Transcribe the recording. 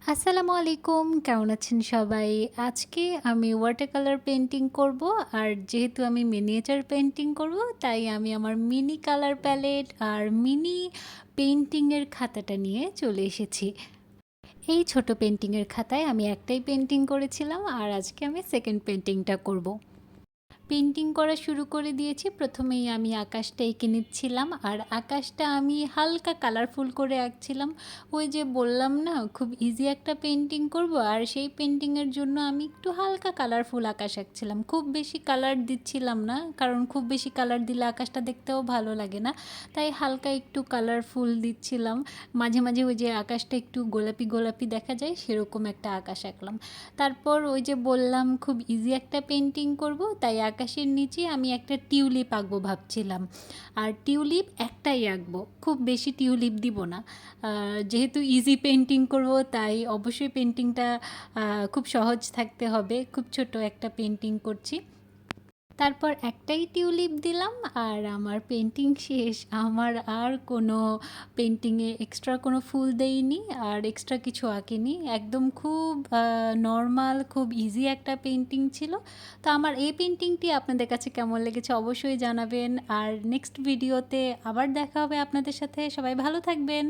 আসসালামু আলাইকুম, কেমন আছেন সবাই? আজকে আমি ওয়াটার কালার পেইন্টিং করব। আর যেহেতু আমি মিনিয়েচার পেইন্টিং করব, তাই আমি আমার মিনি কালার প্যালেট আর মিনি পেইন্টিংয়ের খাতাটা নিয়ে চলে এসেছি। এই ছোট পেইন্টিংয়ের খাতায় আমি একটাই পেইন্টিং করেছিলাম, আর আজকে আমি সেকেন্ড পেইন্টিংটা করব। পেইন্টিং করা শুরু করে দিয়েছি। প্রথমেই আমি আকাশটা এঁকে নিচ্ছিলাম, আর আকাশটা আমি হালকা কালারফুল করে আঁকছিলাম। ওই যে বললাম না, খুব ইজি একটা পেইন্টিং করব, আর সেই পেইন্টিংয়ের জন্য আমি একটু হালকা কালারফুল আকাশ আঁকছিলাম। খুব বেশি কালার দিচ্ছিলাম না, কারণ খুব বেশি কালার দিলে আকাশটা দেখতেও ভালো লাগে না। তাই হালকা একটু কালারফুল দিচ্ছিলাম। মাঝে মাঝে ওই যে আকাশটা একটু গোলাপি গোলাপি দেখা যায়, সেরকম একটা আকাশ আঁকলাম। তারপর ওই যে বললাম খুব ইজি একটা পেইন্টিং করব, তাই আকাশের নিচে আমি একটা টিউলিপ আঁকবো ভাবছিলাম। আর টিউলিপ একটাই আঁকবো, খুব বেশি টিউলিপ দিব না। যেহেতু ইজি পেইন্টিং করব, তাই অবশ্যই পেইন্টিংটা খুব সহজ থাকতে হবে। খুব ছোট একটা পেইন্টিং করছি। তারপর একটাই টিউলিপ দিলাম, আর আমার পেইন্টিং শেষ। আমার আর কোনো পেইন্টিংয়ে এক্সট্রা কোনো ফুল দেইনি, আর এক্সট্রা কিছু আঁকিনি। একদম খুব নর্মাল, খুব ইজি একটা পেইন্টিং ছিল। তো আমার এই পেইন্টিংটি আপনাদের কাছে কেমন লেগেছে অবশ্যই জানাবেন। আর নেক্সট ভিডিওতে আবার দেখা হবে আপনাদের সাথে। সবাই ভালো থাকবেন।